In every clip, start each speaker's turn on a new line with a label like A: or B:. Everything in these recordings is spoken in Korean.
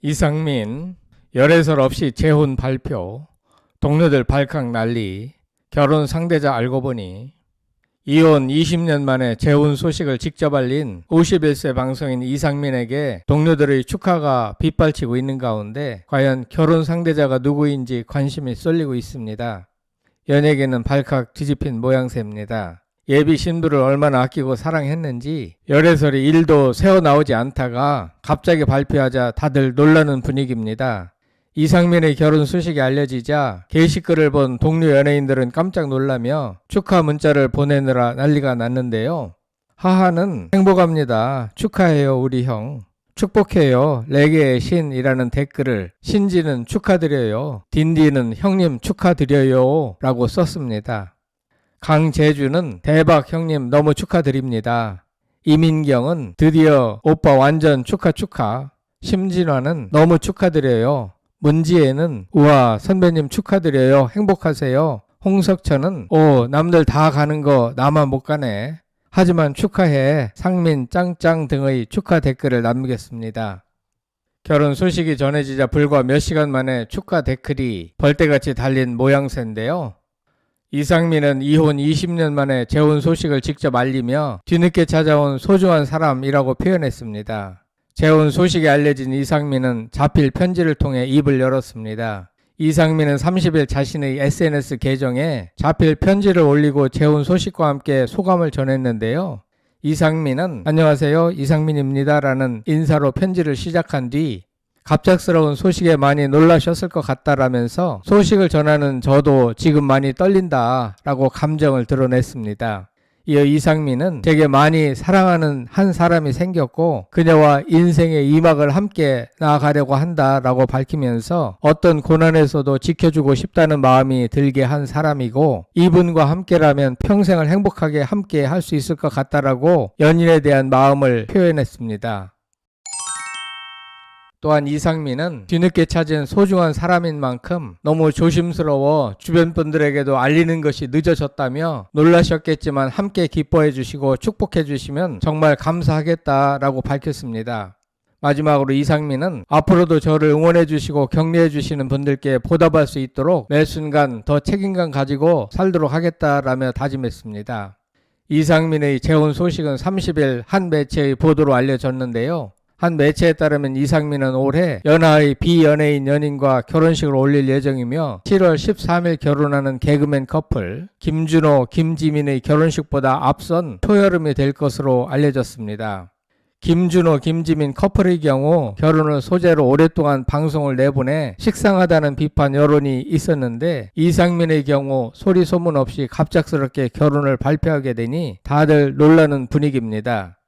A: 이상민, 열애설 없이 재혼 발표, 동료들 발칵 난리, 결혼 상대자 알고 보니, 이혼 20년 만에 재혼 소식을 직접 알린 51세 방송인 이상민에게 동료들의 축하가 빗발치고 있는 가운데 과연 결혼 상대자가 누구인지 관심이 쏠리고 있습니다. 연예계는 발칵 뒤집힌 모양새입니다. 예비 신부를 얼마나 아끼고 사랑했는지 열애설이 1도 새어나오지 않다가 갑자기 발표하자 다들 놀라는 분위기입니다. 이상민의 결혼 소식이 알려지자 게시글을 본 동료 연예인들은 깜짝 놀라며 축하 문자를 보내느라 난리가 났는데요. 하하는 행복합니다. 축하해요 우리 형. 축복해요. 레게의 신이라는 댓글을 신지는 축하드려요. 딘디는 형님 축하드려요 라고 썼습니다. 강재주는 대박 형님 너무 축하드립니다. 이민경은 드디어 오빠 완전 축하. 심진화는 너무 축하드려요. 문지혜는 우와 선배님 축하드려요. 행복하세요. 홍석천은 오 남들 다 가는 거 나만 못 가네. 하지만 축하해. 상민 짱짱 등의 축하 댓글을 남겼습니다. 결혼 소식이 전해지자 불과 몇 시간 만에 축하 댓글이 벌떼같이 달린 모양새인데요. 이상민은 이혼 20년 만에 재혼 소식을 직접 알리며 뒤늦게 찾아온 소중한 사람이라고 표현했습니다. 재혼 소식이 알려진 이상민은 자필 편지를 통해 입을 열었습니다. 이상민은 30일 자신의 SNS 계정에 자필 편지를 올리고 재혼 소식과 함께 소감을 전했는데요. 이상민은 안녕하세요 이상민입니다 라는 인사로 편지를 시작한 뒤 갑작스러운 소식에 많이 놀라셨을 것 같다라면서 소식을 전하는 저도 지금 많이 떨린다 라고 감정을 드러냈습니다. 이어 이상민은 제게 많이 사랑하는 한 사람이 생겼고 그녀와 인생의 2막을 함께 나아가려고 한다라고 밝히면서 어떤 고난에서도 지켜주고 싶다는 마음이 들게 한 사람이고 이분과 함께라면 평생을 행복하게 함께 할 수 있을 것 같다라고 연인에 대한 마음을 표현했습니다. 또한 이상민은 뒤늦게 찾은 소중한 사람인 만큼 너무 조심스러워 주변 분들에게도 알리는 것이 늦어졌다며 놀라셨겠지만 함께 기뻐해 주시고 축복해 주시면 정말 감사하겠다라고 밝혔습니다. 마지막으로 이상민은 앞으로도 저를 응원해 주시고 격려해 주시는 분들께 보답할 수 있도록 매 순간 더 책임감 가지고 살도록 하겠다라며 다짐했습니다. 이상민의 재혼 소식은 30일 한 매체의 보도로 알려졌는데요. 한 매체에 따르면 이상민은 올해 연하의 비연예인 연인과 결혼식을 올릴 예정이며 7월 13일 결혼하는 개그맨 커플 김준호, 김지민의 결혼식보다 앞선 초여름이 될 것으로 알려졌습니다. 김준호, 김지민 커플의 경우 결혼을 소재로 오랫동안 방송을 내보내 식상하다는 비판 여론이 있었는데 이상민의 경우 소리 소문 없이 갑작스럽게 결혼을 발표하게 되니 다들 놀라는 분위기입니다.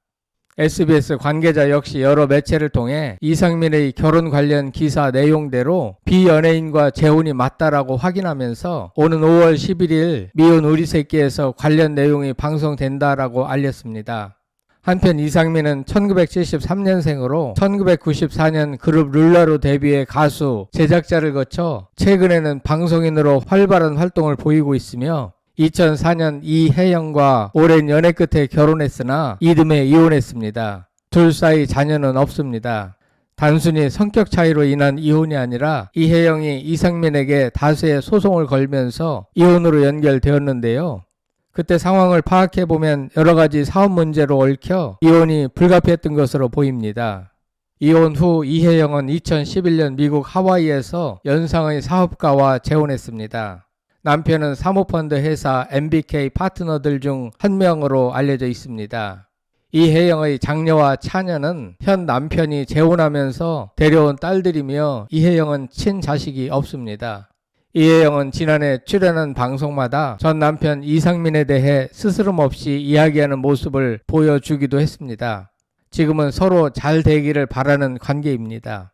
A: SBS 관계자 역시 여러 매체를 통해 이상민의 결혼 관련 기사 내용대로 비연예인과 재혼이 맞다라고 확인하면서 오는 5월 11일 미혼 우리 새끼에서 관련 내용이 방송된다라고 알렸습니다. 한편 이상민은 1973년생으로 1994년 그룹 룰라로 데뷔해 가수, 제작자를 거쳐 최근에는 방송인으로 활발한 활동을 보이고 있으며 2004년 이혜영과 오랜 연애 끝에 결혼했으나 이듬해 이혼했습니다. 둘 사이 자녀는 없습니다. 단순히 성격 차이로 인한 이혼이 아니라 이혜영이 이상민에게 다수의 소송을 걸면서 이혼으로 연결되었는데요. 그때 상황을 파악해보면 여러 가지 사업 문제로 얽혀 이혼이 불가피했던 것으로 보입니다. 이혼 후 이혜영은 2011년 미국 하와이에서 연상의 사업가와 재혼했습니다. 남편은 사모펀드 회사 MBK 파트너들 중 한 명으로 알려져 있습니다. 이혜영의 장녀와 차녀는 현 남편이 재혼하면서 데려온 딸들이며 이혜영은 친자식이 없습니다. 이혜영은 지난해 출연한 방송마다 전 남편 이상민에 대해 스스럼 없이 이야기하는 모습을 보여주기도 했습니다. 지금은 서로 잘 되기를 바라는 관계입니다.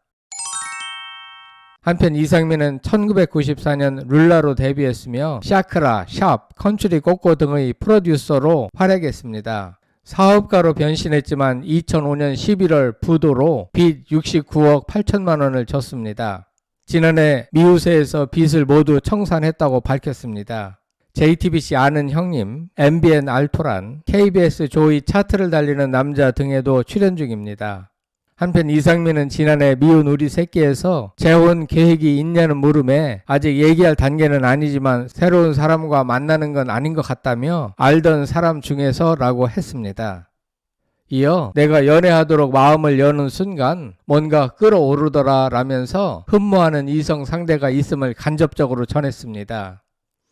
A: 한편 이상민은 1994년 룰라로 데뷔했으며 샤크라, 샵, 컨츄리 꼬꼬 등의 프로듀서로 활약했습니다. 사업가로 변신했지만 2005년 11월 부도로 빚 69억 8천만 원을 졌습니다. 지난해 미우새에서 빚을 모두 청산했다고 밝혔습니다. JTBC 아는 형님, MBN 알토란, KBS 조이 차트를 달리는 남자 등에도 출연 중입니다. 한편 이상민은 지난해 미운 우리 새끼에서 재혼 계획이 있냐는 물음에 아직 얘기할 단계는 아니지만 새로운 사람과 만나는 건 아닌 것 같다며 알던 사람 중에서 라고 했습니다. 이어 내가 연애하도록 마음을 여는 순간 뭔가 끌어오르더라 라면서 흠모하는 이성 상대가 있음을 간접적으로 전했습니다.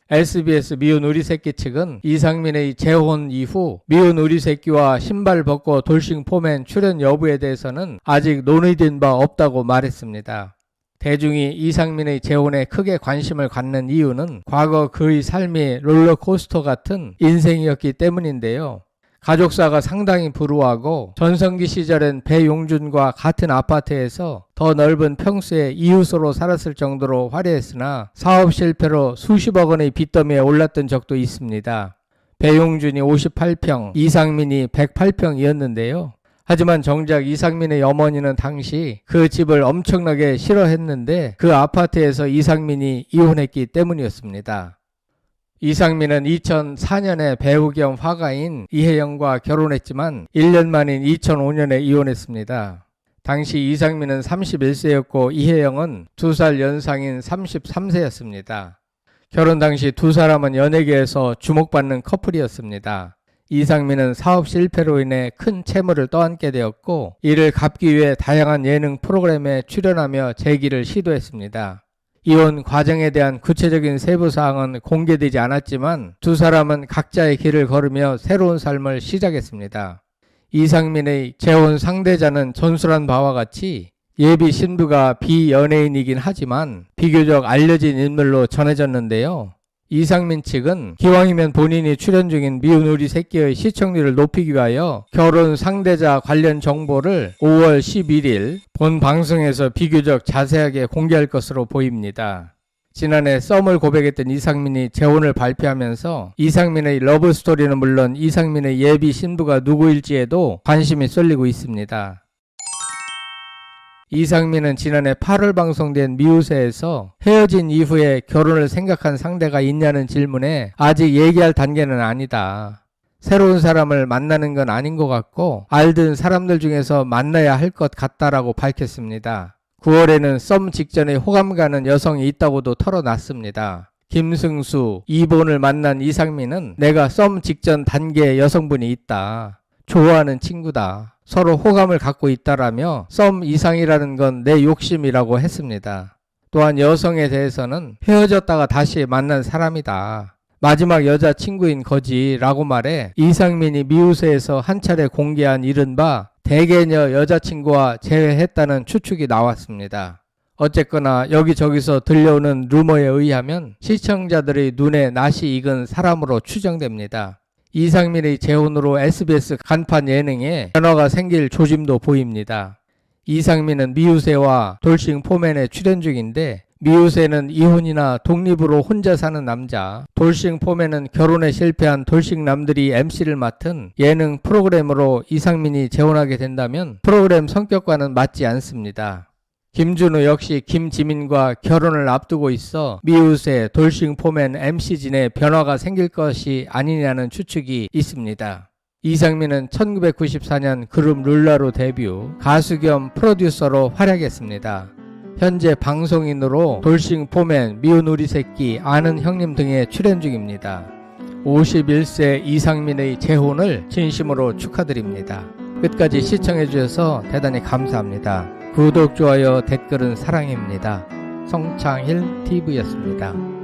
A: SBS 미운 우리 새끼 측은 이상민의 재혼 이후 미운 우리 새끼와 신발 벗고 돌싱 포맨 출연 여부에 대해서는 아직 논의된 바 없다고 말했습니다. 대중이 이상민의 재혼에 크게 관심을 갖는 이유는 과거 그의 삶이 롤러코스터 같은 인생이었기 때문인데요. 가족사가 상당히 불우하고 전성기 시절엔 배용준과 같은 아파트에서 더 넓은 평수의 이웃으로 살았을 정도로 화려했으나 사업 실패로 수십억 원의 빚더미에 올랐던 적도 있습니다. 배용준이 58평, 이상민이 108평이었는데요. 하지만 정작 이상민의 어머니는 당시 그 집을 엄청나게 싫어했는데 그 아파트에서 이상민이 이혼했기 때문이었습니다. 이상민은 2004년에 배우 겸 화가인 이혜영과 결혼했지만 1년 만인 2005년에 이혼했습니다. 당시 이상민은 31세였고 이혜영은 2살 연상인 33세였습니다. 결혼 당시 두 사람은 연예계에서 주목받는 커플이었습니다. 이상민은 사업 실패로 인해 큰 채무를 떠안게 되었고 이를 갚기 위해 다양한 예능 프로그램에 출연하며 재기를 시도했습니다. 이혼 과정에 대한 구체적인 세부사항은 공개되지 않았지만 두 사람은 각자의 길을 걸으며 새로운 삶을 시작했습니다. 이상민의 재혼 상대자는 전술한 바와 같이 예비 신부가 비연예인이긴 하지만 비교적 알려진 인물로 전해졌는데요. 이상민 측은 기왕이면 본인이 출연 중인 미운 우리 새끼의 시청률을 높이기 위하여 결혼 상대자 관련 정보를 5월 11일 본 방송에서 비교적 자세하게 공개할 것으로 보입니다. 지난해 썸을 고백했던 이상민이 재혼을 발표하면서 이상민의 러브스토리는 물론 이상민의 예비 신부가 누구일지에도 관심이 쏠리고 있습니다. 이상민은 지난해 8월 방송된 미우새에서 헤어진 이후에 결혼을 생각한 상대가 있냐는 질문에 아직 얘기할 단계는 아니다. 새로운 사람을 만나는 건 아닌 것 같고 알던 사람들 중에서 만나야 할 것 같다라고 밝혔습니다. 9월에는 썸 직전에 호감 가는 여성이 있다고도 털어놨습니다. 김승수, 이본을 만난 이상민은 내가 썸 직전 단계의 여성분이 있다. 좋아하는 친구다. 서로 호감을 갖고 있다라며 썸 이상이라는 건 내 욕심이라고 했습니다. 또한 여성에 대해서는 헤어졌다가 다시 만난 사람이다. 마지막 여자친구인 거지 라고 말해 이상민이 미우새에서 한 차례 공개한 이른바 대개녀 여자친구와 재회했다는 추측이 나왔습니다. 어쨌거나 여기저기서 들려오는 루머에 의하면 시청자들의 눈에 낯이 익은 사람으로 추정됩니다. 이상민의 재혼으로 SBS 간판 예능에 변화가 생길 조짐도 보입니다. 이상민은 미우새와 돌싱 포맨에 출연 중인데 미우새는 이혼이나 독립으로 혼자 사는 남자, 돌싱 포맨은 결혼에 실패한 돌싱 남들이 MC를 맡은 예능 프로그램으로 이상민이 재혼하게 된다면 프로그램 성격과는 맞지 않습니다. 김준우 역시 김지민과 결혼을 앞두고 있어 미우새, 돌싱 포맨 MC진에 변화가 생길 것이 아니냐는 추측이 있습니다. 이상민은 1994년 그룹 룰라로 데뷔, 가수 겸 프로듀서로 활약했습니다. 현재 방송인으로 돌싱 포맨, 미운 우리 새끼, 아는 형님 등에 출연 중입니다. 51세 이상민의 재혼을 진심으로 축하드립니다. 끝까지 시청해주셔서 대단히 감사합니다. 구독, 좋아요, 댓글은 사랑입니다. 성창힐 TV였습니다.